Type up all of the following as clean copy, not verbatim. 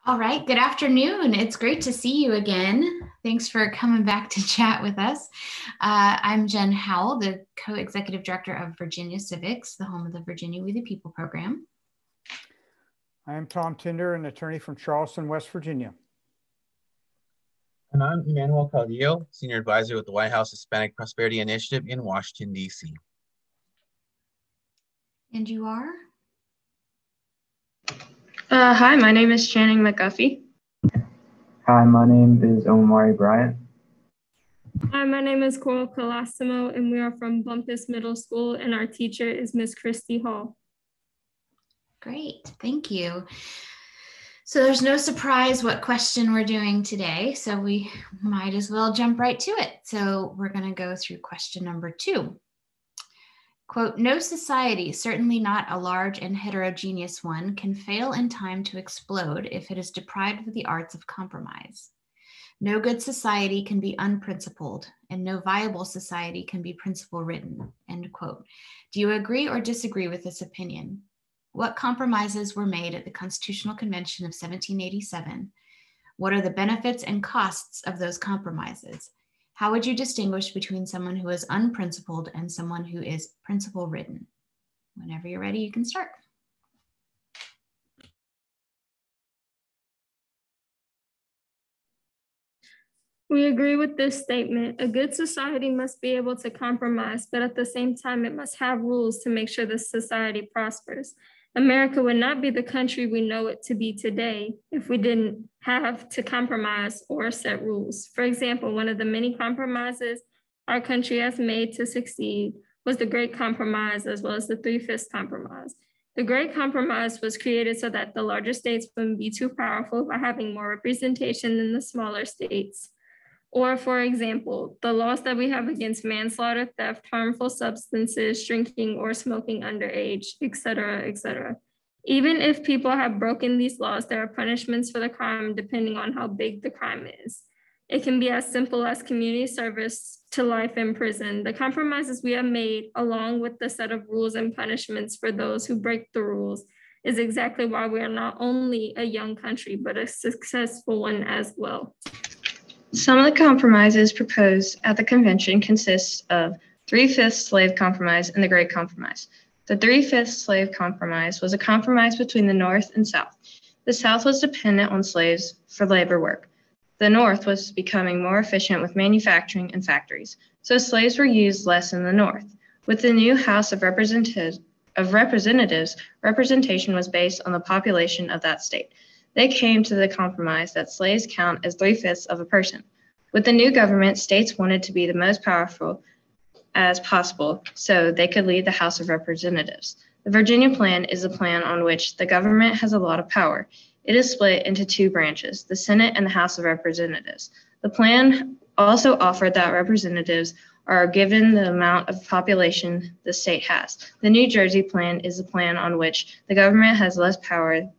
All right, good afternoon. It's great to see you again. Thanks for coming back to chat with us. I'm Jen Howell, the co-executive director of Virginia Civics, the home of the Virginia We the People program. I am Tom Tinder, an attorney from Charleston, West Virginia. And I'm Emmanuel Caudillo, senior advisor with the White House Hispanic Prosperity Initiative in Washington, D.C. And you are? Hi, my name is Channing McGuffey. Hi, my name is Omari Bryant. Hi, my name is Coral Colosimo, and we are from Bumpus Middle School, and our teacher is Miss Christy Hall. Great, thank you. So there's no surprise what question we're doing today, so we might as well jump right to it. So we're going to go through question number 2. Quote, no society, certainly not a large and heterogeneous one, can fail in time to explode if it is deprived of the arts of compromise. No good society can be unprincipled, and no viable society can be principle-ridden, end quote. Do you agree or disagree with this opinion? What compromises were made at the Constitutional Convention of 1787? What are the benefits and costs of those compromises? How would you distinguish between someone who is unprincipled and someone who is principle-ridden? Whenever you're ready, you can start. We agree with this statement. A good society must be able to compromise, but at the same time, it must have rules to make sure the society prospers. America would not be the country we know it to be today if we didn't have to compromise or set rules. For example, one of the many compromises our country has made to succeed was the Great Compromise, as well as the Threefifths Compromise. The Great Compromise was created so that the larger states wouldn't be too powerful by having more representation than the smaller states. Or, for example, the laws that we have against manslaughter, theft, harmful substances, drinking or smoking underage, et cetera, et cetera. Even if people have broken these laws, there are punishments for the crime depending on how big the crime is. It can be as simple as community service to life in prison. The compromises we have made, along with the set of rules and punishments for those who break the rules, is exactly why we are not only a young country, but a successful one as well. Some of the compromises proposed at the convention consist of Three-Fifths Slave Compromise and the Great Compromise. The Three-Fifths Slave Compromise was a compromise between the North and South. The South was dependent on slaves for labor work. The North was becoming more efficient with manufacturing and factories, so slaves were used less in the North. With the new House of Representatives, representation was based on the population of that state. They came to the compromise that slaves count as 3/5 of a person. With the new government, states wanted to be the most powerful as possible so they could lead the House of Representatives. The Virginia plan is a plan on which the government has a lot of power. It is split into 2 branches, the Senate and the House of Representatives. The plan also offered that representatives are given the amount of population the state has. The New Jersey plan is a plan on which the government has less power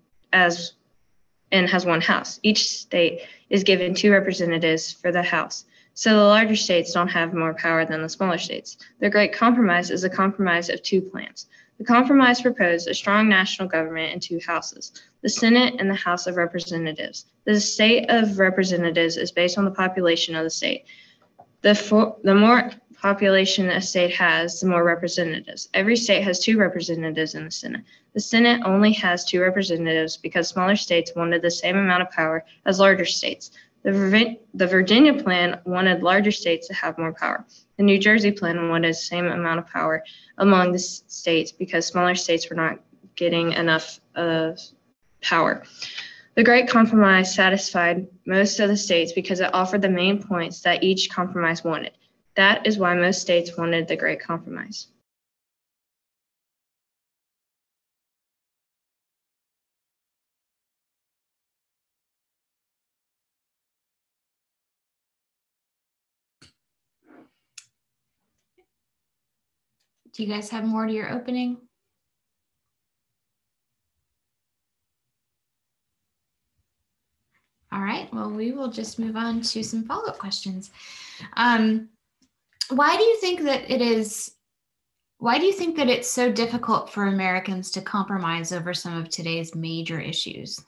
and has 1 house. Each state is given 2 representatives for the house. So the larger states don't have more power than the smaller states. The Great Compromise is a compromise of 2 plans. The compromise proposed a strong national government and 2 houses, the Senate and the House of Representatives. The state of representatives is based on the population of the state. The more population a state has, the more representatives. Every state has 2 representatives in the Senate. The Senate only has 2 representatives because smaller states wanted the same amount of power as larger states. The Virginia plan wanted larger states to have more power. The New Jersey plan wanted the same amount of power among the states because smaller states were not getting enough power. The Great Compromise satisfied most of the states because it offered the main points that each compromise wanted. That is why most states wanted the Great Compromise. Do you guys have more to your opening? All right, well, we will just move on to some follow-up questions. Why do you think that it's so difficult for Americans to compromise over some of today's major issues?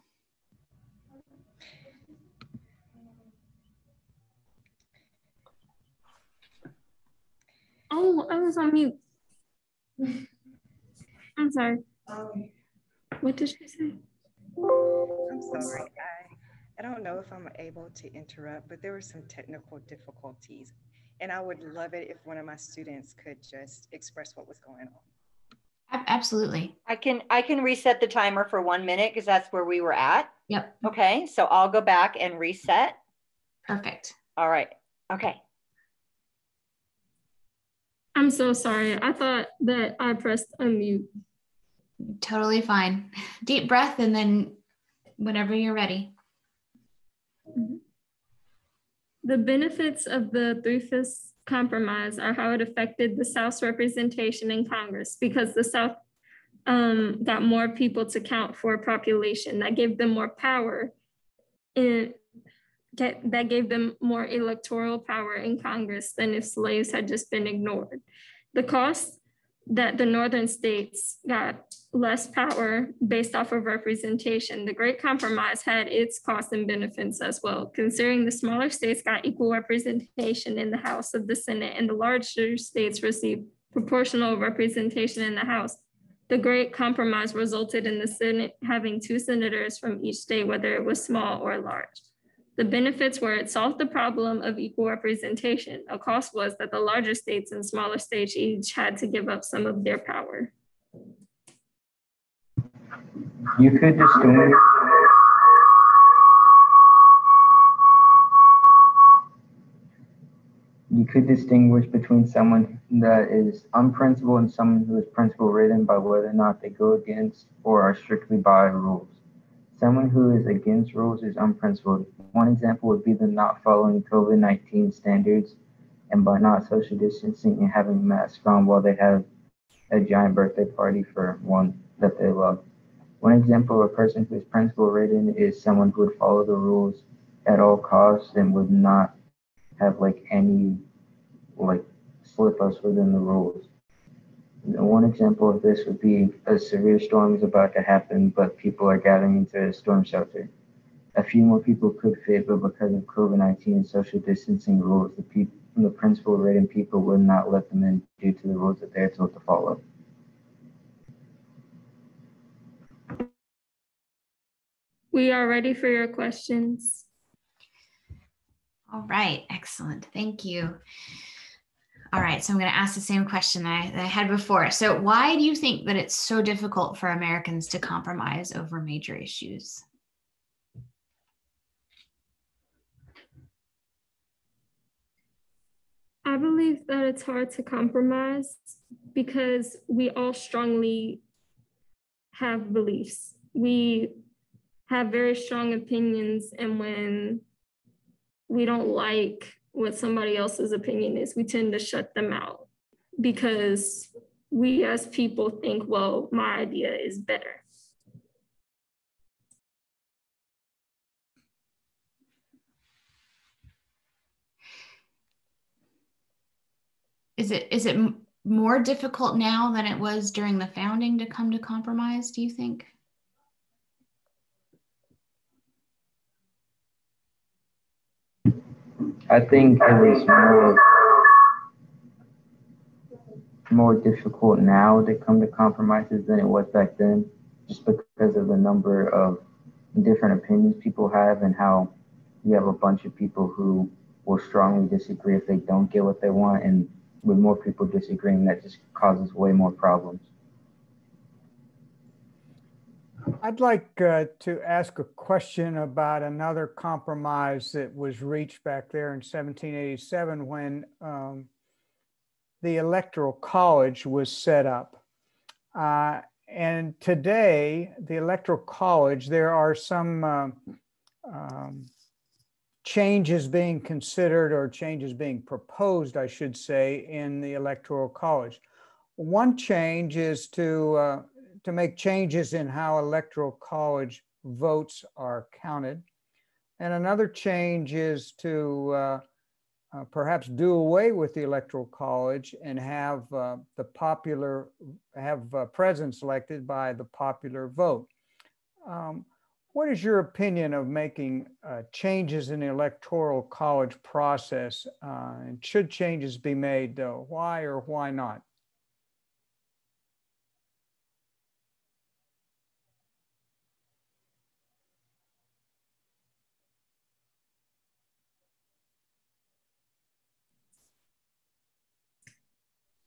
Oh, I was on mute. I'm sorry. What did she say? I'm sorry. I don't know if I'm able to interrupt, but there were some technical difficulties. And I would love it if one of my students could just express what was going on. Absolutely. I can reset the timer for 1 minute because that's where we were at. Yep. Okay, so I'll go back and reset. Perfect. All right. Okay. I'm so sorry. I thought that I pressed unmute. Totally fine. Deep breath and then whenever you're ready. The benefits of the Three-Fifths Compromise are how it affected the South's representation in Congress, because the South got more people to count for a population. That gave them more power, that gave them more electoral power in Congress than if slaves had just been ignored. The cost that the northern states got less power based off of representation. The Great Compromise had its costs and benefits as well, considering the smaller states got equal representation in the House of the Senate and the larger states received proportional representation in the House. The Great Compromise resulted in the Senate having 2 senators from each state, whether it was small or large. The benefits were it solved the problem of equal representation. A cost was that the larger states and smaller states each had to give up some of their power. You could distinguish between someone that is unprincipled and someone who is principle ridden by whether or not they go against or are strictly by rules. Someone who is against rules is unprincipled. One example would be the not following COVID-19 standards and by not social distancing and having masks on while they have a giant birthday party for one that they love. One example of a person who is principle ridden is someone who would follow the rules at all costs and would not have any slip ups within the rules. One example of this would be a severe storm is about to happen, but people are gathering into a storm shelter. A few more people could fit, but because of COVID-19 and social distancing rules, the principle-ridden people would not let them in due to the rules that they're told to follow. We are ready for your questions. All right, excellent. Thank you. All right, so I'm going to ask the same question that I had before. So why do you think that it's so difficult for Americans to compromise over major issues? I believe that it's hard to compromise because we all strongly have beliefs. We have very strong opinions, and when we don't like what somebody else's opinion is, we tend to shut them out because we as people think, well, my idea is better. Is it more difficult now than it was during the founding to come to compromise, do you think? I think it is more difficult now to come to compromises than it was back then, just because of the number of different opinions people have and how you have a bunch of people who will strongly disagree if they don't get what they want, and with more people disagreeing, that just causes way more problems. I'd like to ask a question about another compromise that was reached back there in 1787 when the Electoral College was set up. And today, the Electoral College, there are some changes being considered, or changes being proposed, I should say, in the Electoral College. One change is to make changes in how Electoral College votes are counted. And another change is to perhaps do away with the Electoral College and have presidents elected by the popular vote. what is your opinion of making changes in the electoral college process? And should changes be made, though? Why or why not?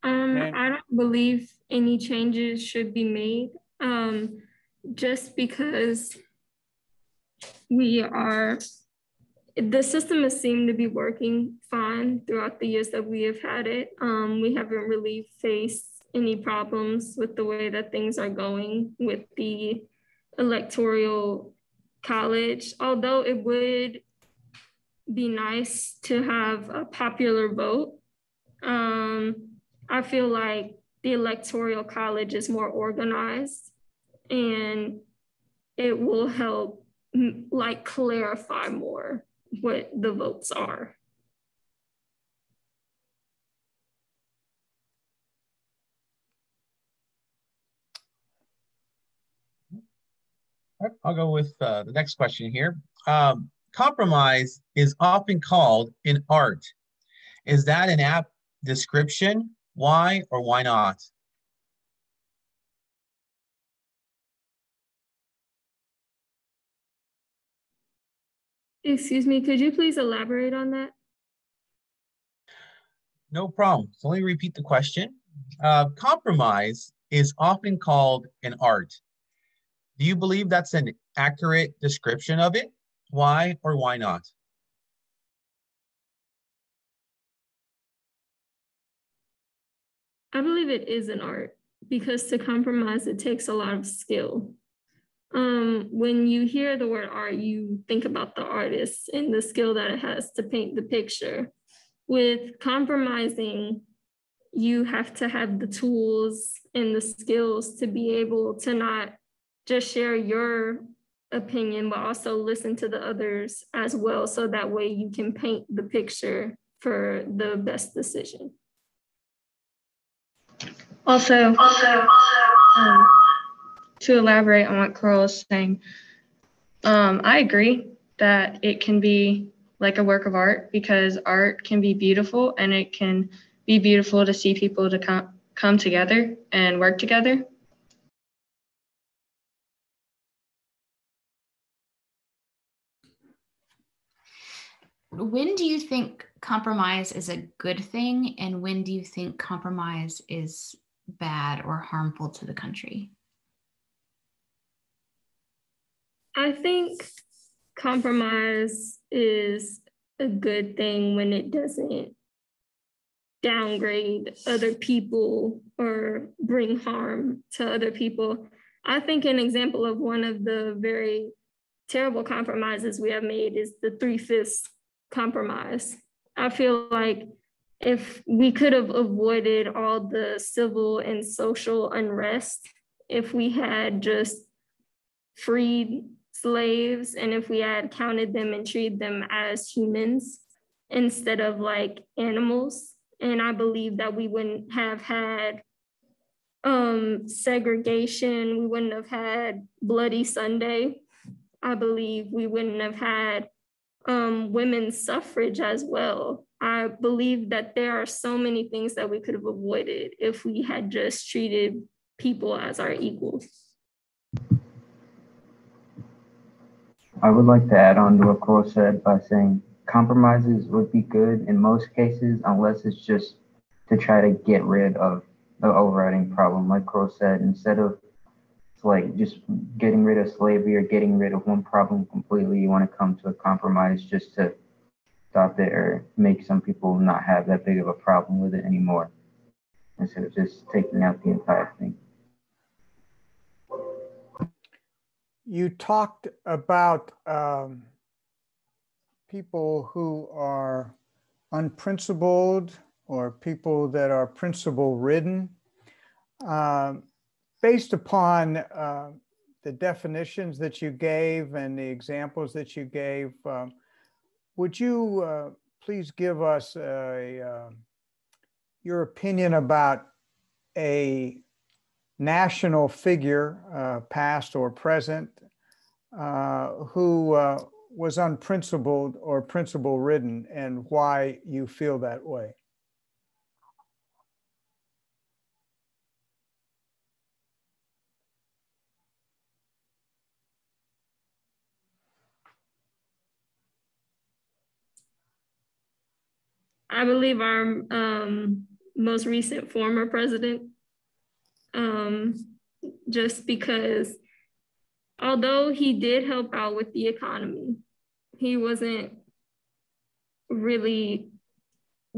I don't believe any changes should be made, just because the system has seemed to be working fine throughout the years that we have had it. We haven't really faced any problems with the way that things are going with the electoral college, although it would be nice to have a popular vote. I feel like the electoral college is more organized and it will help like clarify more what the votes are. I'll go with the next question here. Compromise is often called an art. Is that an apt description? Why or why not? Excuse me, could you please elaborate on that? No problem. So let me repeat the question. Compromise is often called an art. Do you believe that's an accurate description of it? Why or why not? I believe it is an art because to compromise, it takes a lot of skill. When you hear the word art, you think about the artist and the skill that it has to paint the picture. With compromising, you have to have the tools and the skills to be able to not just share your opinion, but also listen to the others as well. So that way you can paint the picture for the best decision. Also, to elaborate on what Coral is saying, I agree that it can be like a work of art because art can be beautiful and it can be beautiful to see people to come together and work together. When do you think compromise is a good thing, and when do you think compromise is bad or harmful to the country? I think compromise is a good thing when it doesn't downgrade other people or bring harm to other people. I think an example of one of the very terrible compromises we have made is the Threefifths compromise. I feel like if we could have avoided all the civil and social unrest, if we had just freed slaves and if we had counted them and treated them as humans instead of like animals. And I believe that we wouldn't have had segregation. We wouldn't have had Bloody Sunday. I believe we wouldn't have had women's suffrage as well. I believe that there are so many things that we could have avoided if we had just treated people as our equals. I would like to add on to what Coral said by saying compromises would be good in most cases, unless it's just to try to get rid of the overriding problem. Like Coral said, instead of like just getting rid of slavery or getting rid of one problem completely, you want to come to a compromise just to stop it or make some people not have that big of a problem with it anymore, instead of just taking out the entire thing. You talked about people who are unprincipled or people that are principle-ridden. Based upon the definitions that you gave and the examples that you gave, would you please give us your opinion about a national figure, past or present, who was unprincipled or principle ridden, and why you feel that way. I believe our most recent former president, just because although he did help out with the economy, he wasn't really,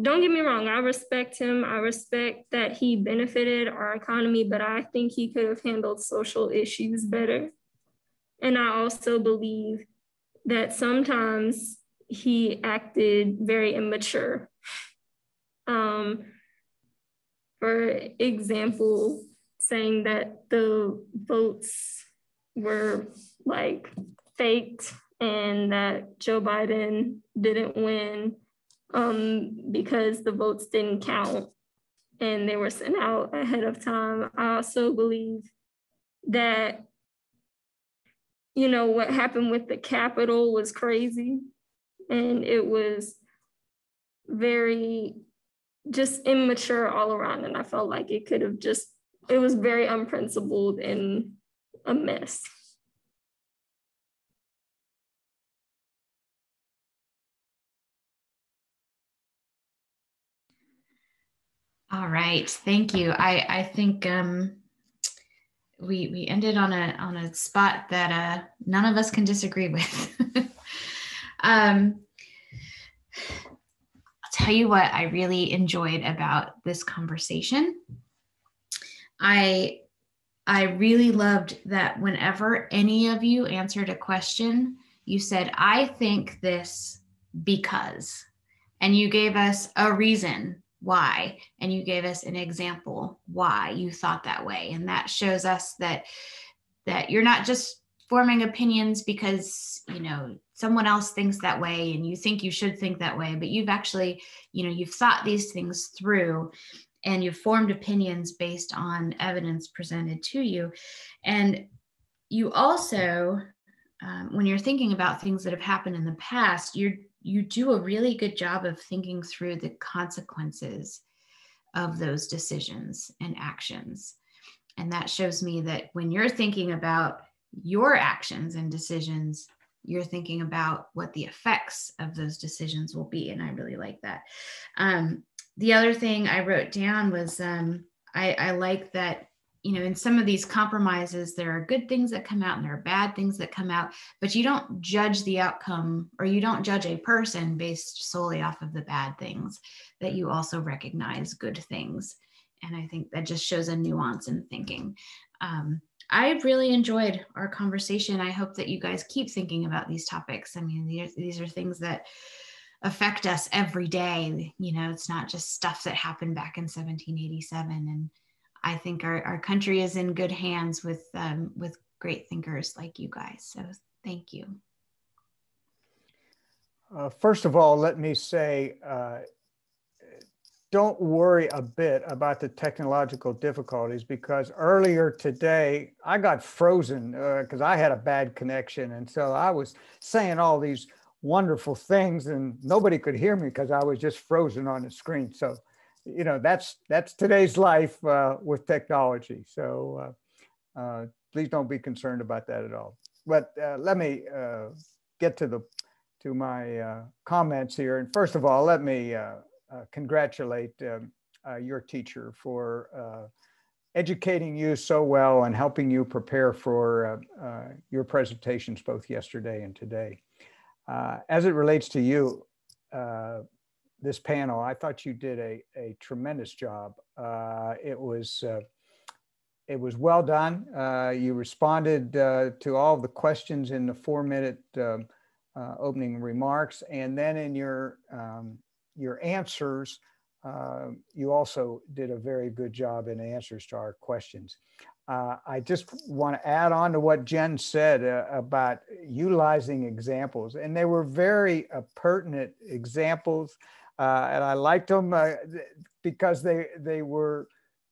don't get me wrong, I respect him. I respect that he benefited our economy, but I think he could have handled social issues better. And I also believe that sometimes he acted very immature. For example, saying that the votes were like faked and that Joe Biden didn't win because the votes didn't count and they were sent out ahead of time. I also believe that, you know, what happened with the Capitol was crazy, and it was very just immature all around. And I felt like it could have just, it was very unprincipled and a mess. All right, thank you. I think we ended on a spot that none of us can disagree with. I'll tell you what I really enjoyed about this conversation. I really loved that whenever any of you answered a question, you said, I think this because, and you gave us a reason why, and you gave us an example why you thought that way. And that shows us that you're not just forming opinions because, you know, someone else thinks that way and you think you should think that way, but you've actually, you know, you've thought these things through and you've formed opinions based on evidence presented to you. And you also, when you're thinking about things that have happened in the past, you do a really good job of thinking through the consequences of those decisions and actions. And that shows me that when you're thinking about your actions and decisions, you're thinking about what the effects of those decisions will be. And I really like that. The other thing I wrote down was I like that, you know, in some of these compromises, there are good things that come out and there are bad things that come out, but you don't judge the outcome, or you don't judge a person based solely off of the bad things, that you also recognize good things. And I think that just shows a nuance in thinking. I really enjoyed our conversation. I hope that you guys keep thinking about these topics. I mean, these are things that affect us every day. You know, it's not just stuff that happened back in 1787. And I think our country is in good hands with great thinkers like you guys. So thank you. First of all, let me say, don't worry a bit about the technological difficulties, because earlier today I got frozen because I had a bad connection. And so I was saying all these wonderful things and nobody could hear me because I was just frozen on the screen. So, you know, that's today's life with technology. So please don't be concerned about that at all. But let me get to my comments here. And first of all, let me congratulate your teacher for educating you so well and helping you prepare for your presentations both yesterday and today. As it relates to you, this panel, I thought you did a tremendous job. It was well done. You responded to all the questions in the 4-minute opening remarks, and then in your answers, you also did a very good job in answers to our questions. I just want to add on to what Jen said about utilizing examples, and they were very pertinent examples, and I liked them because they were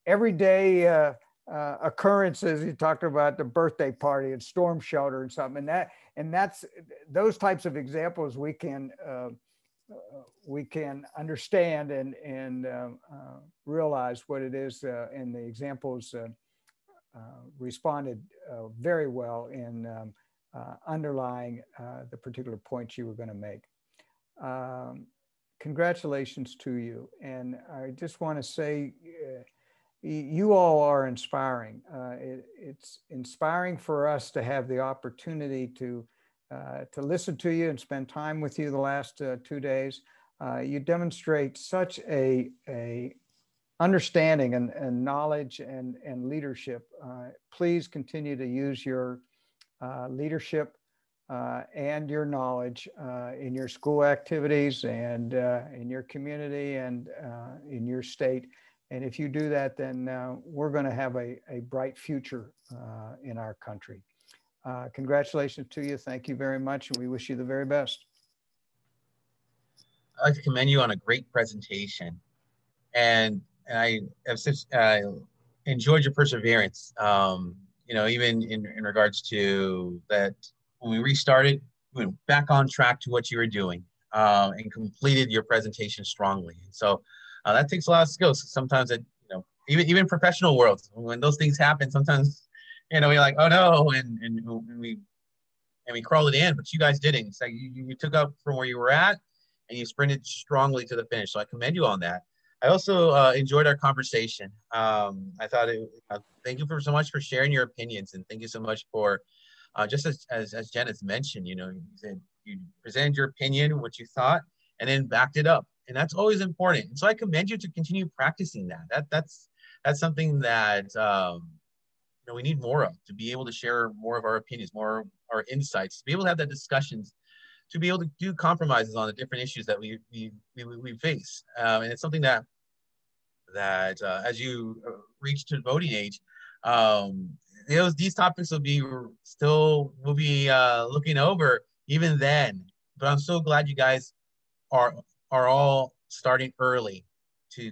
everyday occurrences. You talked about the birthday party and storm shelter and something, and that's those types of examples we can understand and realize what it is, and the examples responded very well in underlying the particular points you were going to make. Congratulations to you. And I just want to say, you all are inspiring. It's inspiring for us to have the opportunity to listen to you and spend time with you the last 2 days. You demonstrate such a understanding and knowledge and leadership. Please continue to use your leadership and your knowledge in your school activities and in your community and in your state. And if you do that, then we're going to have a bright future in our country. Congratulations to you. Thank you very much. And we wish you the very best. I'd like to commend you on a great presentation. And I have enjoyed your perseverance, you know, even in regards to that when we restarted, we went back on track to what you were doing and completed your presentation strongly. So that takes a lot of skills. Sometimes it, you know, even professional worlds, when those things happen, sometimes, you know, we're like, oh no, and we crawled it in, but you guys didn't. It's like you took up from where you were at and you sprinted strongly to the finish. So I commend you on that. I also enjoyed our conversation. I thought thank you so much for sharing your opinions, and thank you so much for just as Janice mentioned, you know, you said you presented your opinion, what you thought, and then backed it up. And that's always important. And so I commend you to continue practicing that. That's something that you know, we need more of, to be able to share more of our opinions, more of our insights, to be able to have that discussions, to be able to do compromises on the different issues that we face. And it's something that as you reach to voting age, these topics will be looking over even then. But I'm so glad you guys are all starting early to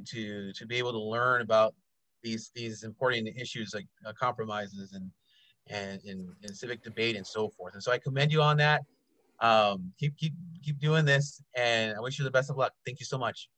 be able to learn about these important issues like compromises and civic debate and so forth. And so I commend you on that. Keep doing this, and I wish you the best of luck. Thank you so much.